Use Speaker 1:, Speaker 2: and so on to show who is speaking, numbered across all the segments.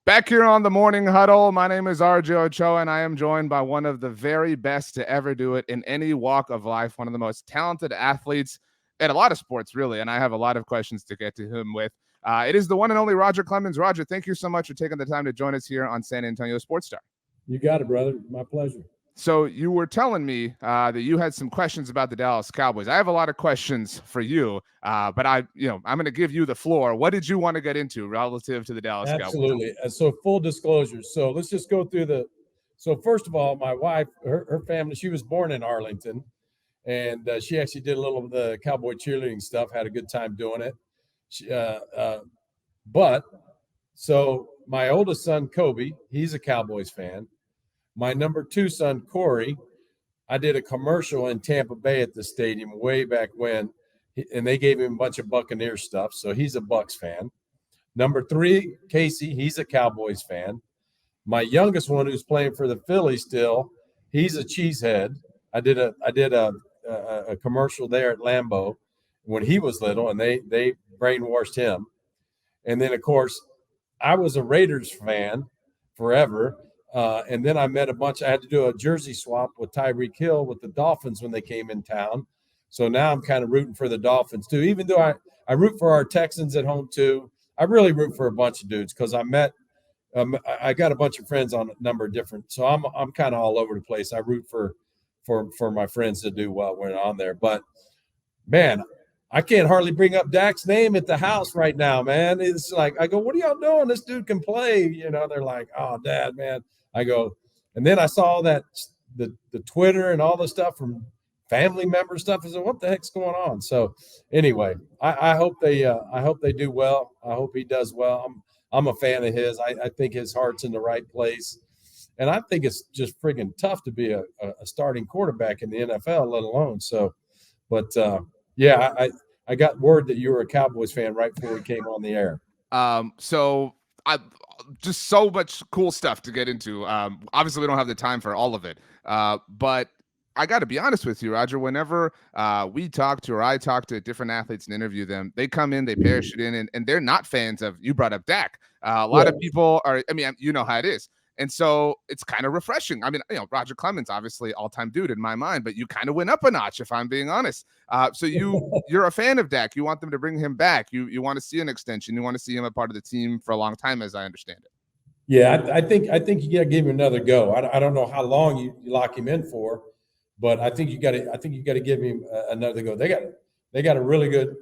Speaker 1: Back here on the Morning Huddle, my name is RJ Ochoa, and I am joined by one of the very best to ever do it in any walk of life, one of the most talented athletes in a lot of sports, really, and I have a lot of questions to get to him with. It is the one and only Roger Clemens. Roger, thank you so much for taking the time to join us here on San Antonio Sports Star.
Speaker 2: You got it, brother. My pleasure.
Speaker 1: So you were telling me that you had some questions about the Dallas Cowboys. I have a lot of questions for you, but I'm going to give you the floor. What did you want to get into relative to the Dallas Cowboys?
Speaker 2: Absolutely. So full disclosure. So let's just go through So first of all, my wife, her family, she was born in Arlington, and she actually did a little of the Cowboy cheerleading stuff. Had a good time doing it. So my oldest son, Kobe, he's a Cowboys fan. My number 2 son, Corey, I did a commercial in Tampa Bay at the stadium way back when, and they gave him a bunch of Buccaneers stuff, so he's a Bucs fan. Number 3, Casey, he's a Cowboys fan. My youngest one, who's playing for the Phillies still, he's a cheesehead. I did a commercial there at Lambeau when he was little, and they brainwashed him. And then, of course, I was a Raiders fan forever. And then I met I had to do a jersey swap with Tyreek Hill with the Dolphins when they came in town. So now I'm kind of rooting for the Dolphins too, even though I root for our Texans at home too. I really root for a bunch of dudes because I got a bunch of friends on a number of different. So I'm kind of all over the place. I root for my friends to do well when on there. But man, I can't hardly bring up Dak's name at the house right now, man. It's like I go, what are y'all doing? This dude can play. They're like, oh, Dad, man. I go, and then I saw that the Twitter and all the stuff from family member stuff. I said, what the heck's going on? So anyway, I hope they do well. I hope he does well. I'm a fan of his. I think his heart's in the right place, and I think it's just friggin' tough to be a starting quarterback in the NFL, let alone so. But yeah, I got word that you were a Cowboys fan right before we came on the air.
Speaker 1: So I just so much cool stuff to get into. Obviously, we don't have the time for all of it, but I got to be honest with you, Roger. Whenever we talk to or I talk to different athletes and interview them, they come in, they parachute in, and they're not fans of. You brought up Dak. A lot of people are. I mean, you know how it is. And so it's kind of refreshing. I mean, Roger Clemens, obviously all-time dude in my mind, but you kind of went up a notch, if I'm being honest. So you're a fan of Dak. You want them to bring him back. You want to see an extension. You want to see him a part of the team for a long time, as I understand it.
Speaker 2: Yeah, I think you got to give him another go. I don't know how long you lock him in for, but I think you got to give him another go. They got a really good.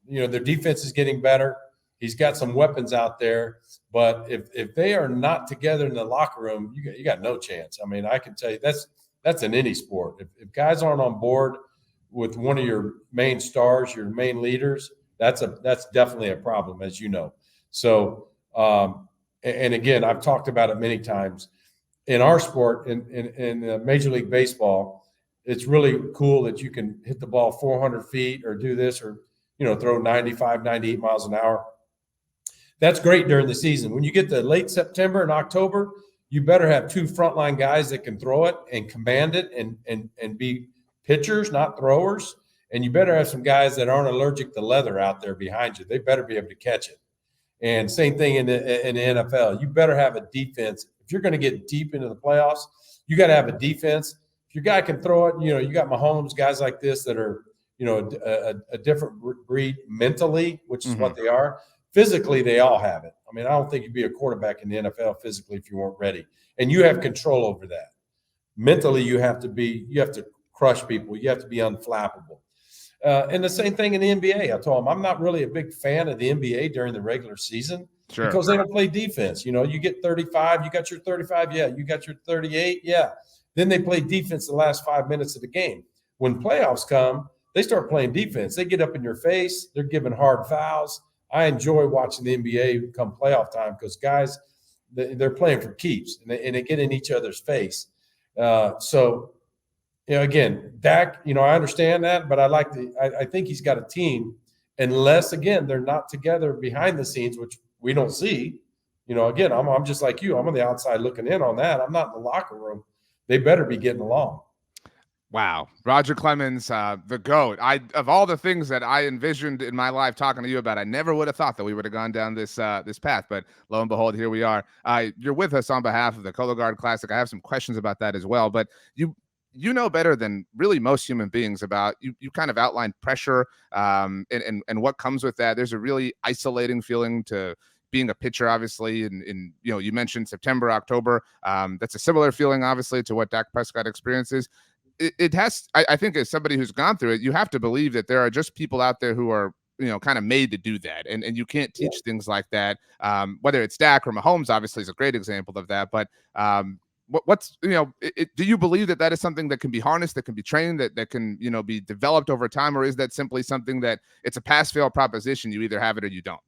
Speaker 2: Their defense is getting better. He's got some weapons out there, but if they are not together in the locker room, you got no chance. I mean, I can tell you that's in any sport. If guys aren't on board with one of your main stars, your main leaders, that's definitely a problem, as you know. So, and again, I've talked about it many times. In our sport, in Major League Baseball, it's really cool that you can hit the ball 400 feet or do this or throw 95, 98 miles an hour. That's great during the season. When you get to late September and October, you better have 2 frontline guys that can throw it and command it and be pitchers, not throwers. And you better have some guys that aren't allergic to leather out there behind you. They better be able to catch it. And same thing in the NFL. You better have a defense. If you're going to get deep into the playoffs, you got to have a defense. If your guy can throw it, you got Mahomes, guys like this that are, a different breed mentally, which is what they are. Physically, they all have it. I mean, I don't think you'd be a quarterback in the NFL physically if you weren't ready. And you have control over that. Mentally, you have to crush people. You have to be unflappable. And the same thing in the NBA. I told them I'm not really a big fan of the NBA during the regular season because they don't play defense. You get 35, you got your 35, yeah. You got your 38, yeah. Then they play defense the last 5 minutes of the game. When playoffs come, they start playing defense. They get up in your face. They're giving hard fouls. I enjoy watching the NBA come playoff time because guys, they're playing for keeps and they get in each other's face. So, again, Dak, I understand that, but I think he's got a team unless, again, they're not together behind the scenes, which we don't see. Again, I'm just like you. I'm on the outside looking in on that. I'm not in the locker room. They better be getting along.
Speaker 1: Wow. Roger Clemens, the GOAT. Of all the things that I envisioned in my life talking to you about, I never would have thought that we would have gone down this path. But lo and behold, here we are. You're with us on behalf of the Color Guard Classic. I have some questions about that as well. But you know better than really most human beings about you kind of outlined pressure and what comes with that. There's a really isolating feeling to being a pitcher, obviously, and you mentioned September, October. That's a similar feeling, obviously, to what Dak Prescott experiences. It has, I think, as somebody who's gone through it, you have to believe that there are just people out there who are kind of made to do that, and you can't teach things like that. Whether it's Dak or Mahomes, obviously, is a great example of that. But what's do you believe that is something that can be harnessed, that can be trained, that can be developed over time, or is that simply something that it's a pass fail proposition? You either have it or you don't.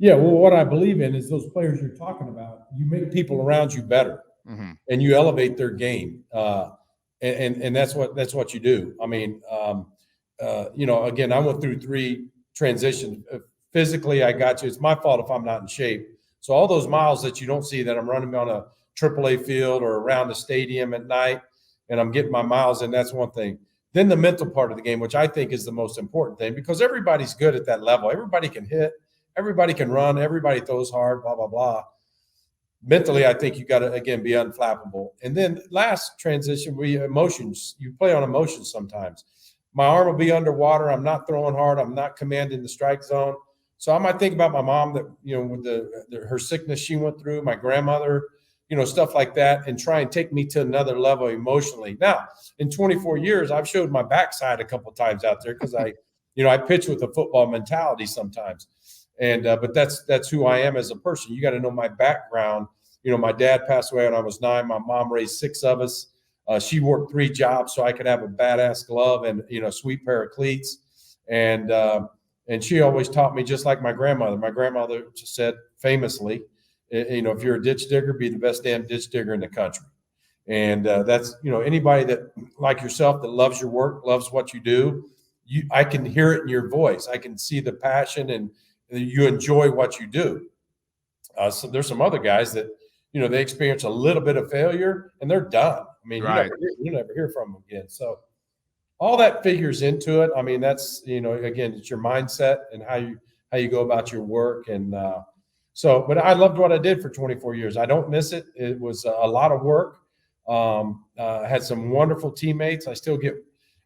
Speaker 2: Yeah, well, what I believe in is those players you're talking about. You make people around you better, and you elevate their game, and that's what you do. I mean, again, I went through 3 transitions. Physically, I got you. It's my fault if I'm not in shape. So all those miles that you don't see that I'm running on a AAA field or around the stadium at night, and I'm getting my miles in, that's one thing. Then the mental part of the game, which I think is the most important thing, because everybody's good at that level. Everybody can hit. Everybody can run. Everybody throws hard, blah, blah, blah. Mentally, I think you got to, again, be unflappable. And then last transition, emotions. You play on emotions sometimes. My arm will be underwater. I'm not throwing hard. I'm not commanding the strike zone. So I might think about my mom that, with her sickness she went through, my grandmother, stuff like that, and try and take me to another level emotionally. Now, in 24 years, I've showed my backside a couple of times out there because I pitch with a football mentality sometimes. And but that's who I am as a person. You got to know my background. My dad passed away when I was 9. My mom raised 6 of us. She worked 3 jobs so I could have a badass glove and a sweet pair of cleats. And she always taught me, just like my grandmother. My grandmother said famously, if you're a ditch digger, be the best damn ditch digger in the country. And that's anybody that, like yourself, that loves your work, loves what you do. I can hear it in your voice. I can see the passion and you enjoy what you do. So there's some other guys that, they experience a little bit of failure and they're done. I mean,
Speaker 1: right.
Speaker 2: you never hear from them again. So all that figures into it. I mean, that's, again, it's your mindset and how you go about your work. And but I loved what I did for 24 years. I don't miss it. It was a lot of work. Had some wonderful teammates. I still get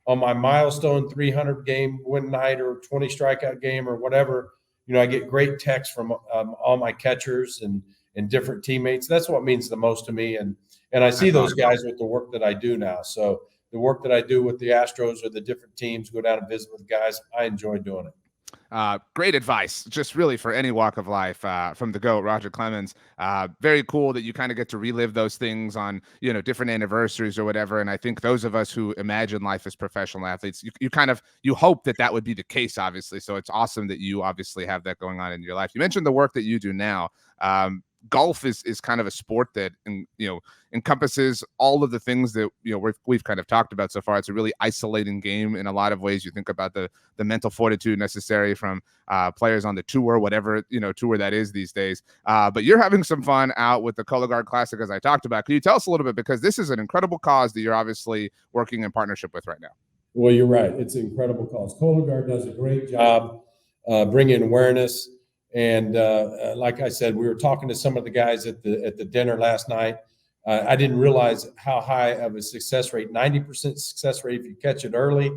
Speaker 2: on my milestone 300 game win night or 20 strikeout game or whatever. I get great texts from all my catchers and different teammates. That's what means the most to me. And I see those guys with the work that I do now. So the work that I do with the Astros or the different teams, go down and visit with guys, I enjoy doing it.
Speaker 1: Great advice, just really for any walk of life, from the GOAT, Roger Clemens. Very cool that you kind of get to relive those things on, different anniversaries or whatever. And I think those of us who imagine life as professional athletes, you hope that would be the case, obviously. So it's awesome that you obviously have that going on in your life. You mentioned the work that you do now. Golf is kind of a sport that encompasses all of the things that we've kind of talked about so far. It's a really isolating game in a lot of ways. You think about the mental fortitude necessary from players on the tour, whatever tour that is these days. But you're having some fun out with the Color Guard Classic, as I talked about. Can you tell us a little bit, because this is an incredible cause that you're obviously working in partnership with right now?
Speaker 2: Well, you're right. It's an incredible cause. Color Guard does a great job bringing awareness. And like I said, we were talking to some of the guys at the dinner last night. I didn't realize how high of a success rate, 90% success rate if you catch it early.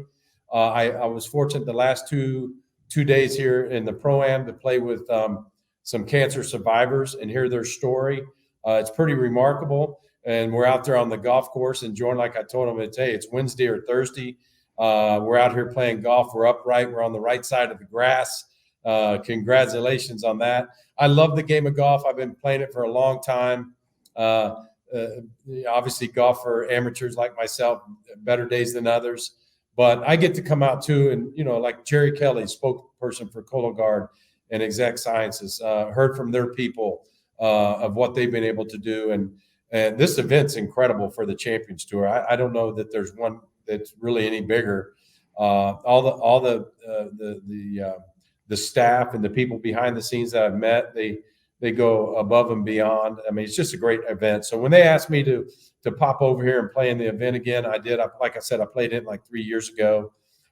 Speaker 2: I was fortunate the last two days here in the Pro-Am to play with some cancer survivors and hear their story. It's pretty remarkable. And we're out there on the golf course enjoying, like I told them, it's Wednesday or Thursday. We're out here playing golf. We're upright. We're on the right side of the grass. Congratulations on that. I love the game of golf. I've been playing it for a long time. Obviously, golf for amateurs like myself, better days than others. But I get to come out too, and like Jerry Kelly, spokesperson for Color Guard and Exact Sciences, heard from their people of what they've been able to do, and this event's incredible for the Champions Tour. I don't know that there's one that's really any bigger. The staff and the people behind the scenes that I've met, they go above and beyond. I mean, it's just a great event. So when they asked me to pop over here and play in the event again, I did. Like I said, I played it like 3 years ago,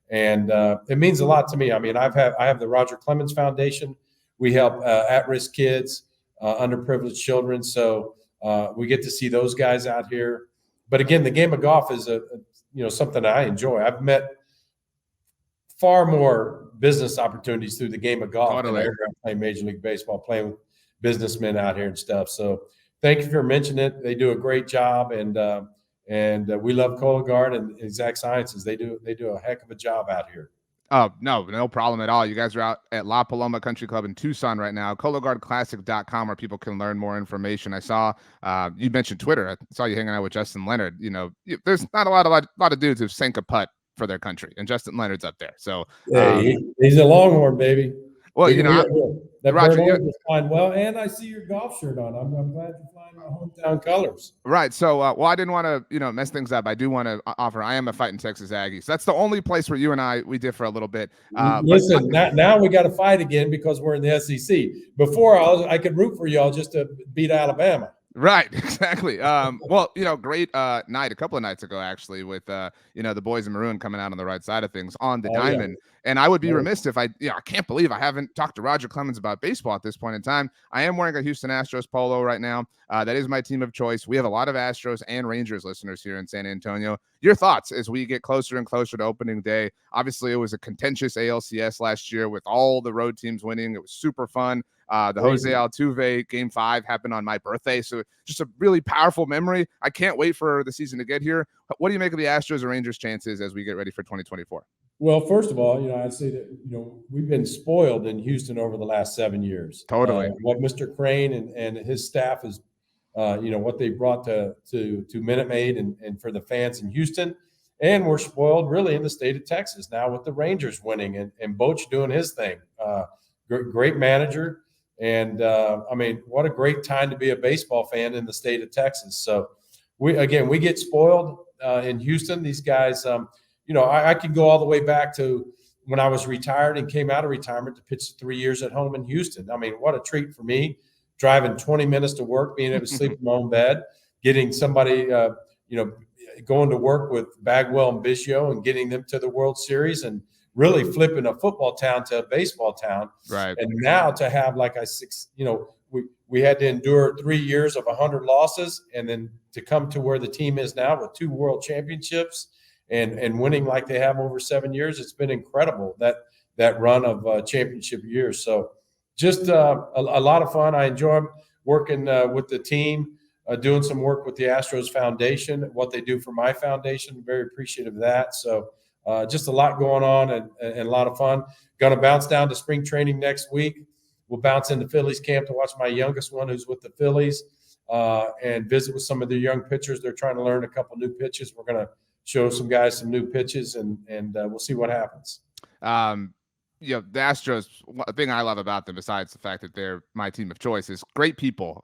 Speaker 2: and it means a lot to me. I mean, I have the Roger Clemens Foundation. We help at-risk kids, underprivileged children. So we get to see those guys out here. But again, the game of golf is something I enjoy. I've met far more business opportunities through the game of golf than I ever playing Major League Baseball, playing with businessmen out here and stuff. So thank you for mentioning it. They do a great job, and we love Cologuard and Exact Sciences. They do a heck of a job out here.
Speaker 1: Oh, no problem at all. You guys are out at La Paloma Country Club in Tucson right now. CologuardClassic.com, where people can learn more information. I saw you mentioned Twitter. I saw you hanging out with Justin Leonard. There's not a lot of dudes who sank a putt for their country, and Justin Leonard's up there. So
Speaker 2: he's a Longhorn, baby.
Speaker 1: Well,
Speaker 2: that
Speaker 1: Roger,
Speaker 2: is fine. Well, and I see your golf shirt on. I'm glad you're flying my hometown colors.
Speaker 1: Right. So, I didn't want to, mess things up. I do want to offer. I am a fighting Texas Aggies. That's the only place where you and we differ a little bit.
Speaker 2: Listen, now we got to fight again because we're in the SEC. Before I could root for y'all just to beat Alabama.
Speaker 1: Right, exactly. Great night a couple of nights ago, actually, with the boys in maroon coming out on the right side of things on the diamond. Yeah. And I would be remiss if I can't believe I haven't talked to Roger Clemens about baseball at this point in time. I am wearing a Houston Astros polo right now. That is my team of choice. We have a lot of Astros and Rangers listeners here in San Antonio. Your thoughts as we get closer and closer to opening day? Obviously, it was a contentious ALCS last year with all the road teams winning. It was super fun. The Jose Altuve Game 5 happened on my birthday, so just a really powerful memory. I can't wait for the season to get here. What do you make of the Astros and Rangers' chances as we get ready for 2024?
Speaker 2: Well, first of all, I'd say that we've been spoiled in Houston over the last 7 years.
Speaker 1: Totally.
Speaker 2: What Mr. Crane and his staff is, what they brought to Minute Maid and for the fans in Houston, and we're spoiled really in the state of Texas now with the Rangers winning and Boch doing his thing. Great manager. And what a great time to be a baseball fan in the state of Texas. So we get spoiled in Houston. These guys, I could go all the way back to when I was retired and came out of retirement to pitch 3 years at home in Houston. I mean, what a treat for me, driving 20 minutes to work, being able to sleep in my own bed, getting somebody, going to work with Bagwell and Biggio and getting them to the World Series and really flipping a football town to a baseball town.
Speaker 1: Right.
Speaker 2: And now to have we had to endure 3 years of 100 losses and then to come to where the team is now with 2 world championships and winning like they have over 7 years. It's been incredible that run of championship years. So just a lot of fun. I enjoy working with the team, doing some work with the Astros Foundation, what they do for my foundation. Very appreciative of that. So just a lot going on and a lot of fun. Going to bounce down to spring training next week. We'll bounce into Phillies camp to watch my youngest one who's with the Phillies and visit with some of the young pitchers. They're trying to learn a couple new pitches. We're going to show some guys some new pitches and we'll see what happens.
Speaker 1: The Astros, one thing I love about them, besides the fact that they're my team of choice, is great people,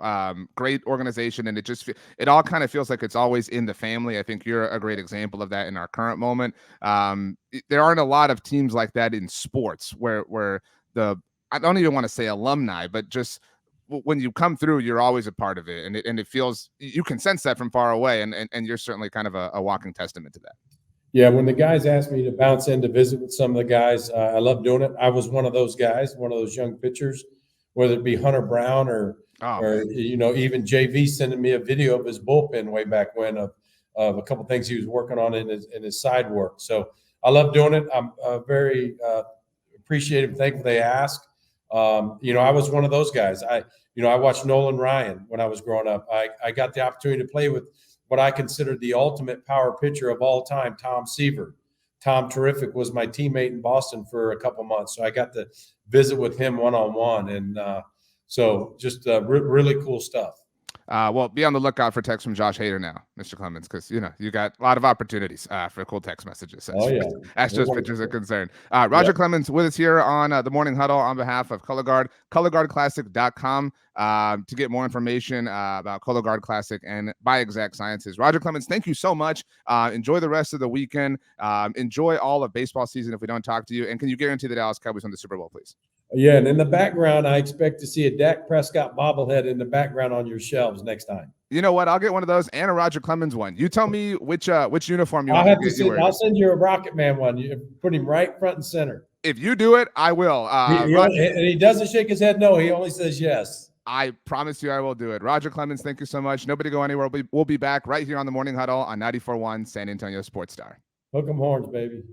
Speaker 1: great organization, and it all kind of feels like it's always in the family. I think you're a great example of that in our current moment. There aren't a lot of teams like that in sports where I don't even want to say alumni, but just when you come through, you're always a part of it, and it feels you can sense that from far away, and you're certainly kind of a walking testament to that.
Speaker 2: Yeah, when the guys asked me to bounce in to visit with some of the guys, I love doing it. I was one of those guys, one of those young pitchers, whether it be Hunter Brown or even JV sending me a video of his bullpen way back when of a couple things he was working on in his side work. So I love doing it. I'm very appreciative, thankful they asked. I was one of those guys. I watched Nolan Ryan when I was growing up. I got the opportunity to play with what I considered the ultimate power pitcher of all time, Tom Seaver. Tom Terrific was my teammate in Boston for a couple months. So I got to visit with him one-on-one. And so just really cool stuff.
Speaker 1: Well, be on the lookout for texts from Josh Hader now, Mr. Clemens, because, you got a lot of opportunities for cool text messages. Astros pitchers are concerned. Roger Clemens with us here on the Morning Huddle on behalf of Cologuard, CologuardClassic.com. to get more information about Color Guard Classic and by Exact Sciences. Roger Clemens, thank you so much. Enjoy the rest of the weekend. Enjoy all of baseball season if we don't talk to you. And can you guarantee the Dallas Cowboys win the Super Bowl, please?
Speaker 2: Yeah, and in the background, I expect to see a Dak Prescott bobblehead in the background on your shelves next time.
Speaker 1: You know what? I'll get one of those and a Roger Clemens one. You tell me which uniform you want
Speaker 2: I'll
Speaker 1: to get.
Speaker 2: I'll send you a Rocket Man one. You put him right front and center.
Speaker 1: If you do it, I will.
Speaker 2: And he doesn't shake his head no. He only says yes.
Speaker 1: I promise you I will do it. Roger Clemens, thank you so much. Nobody go anywhere. We'll be back right here on the Morning Huddle on 94.1 San Antonio Sports Star.
Speaker 2: Hook 'em horns, baby.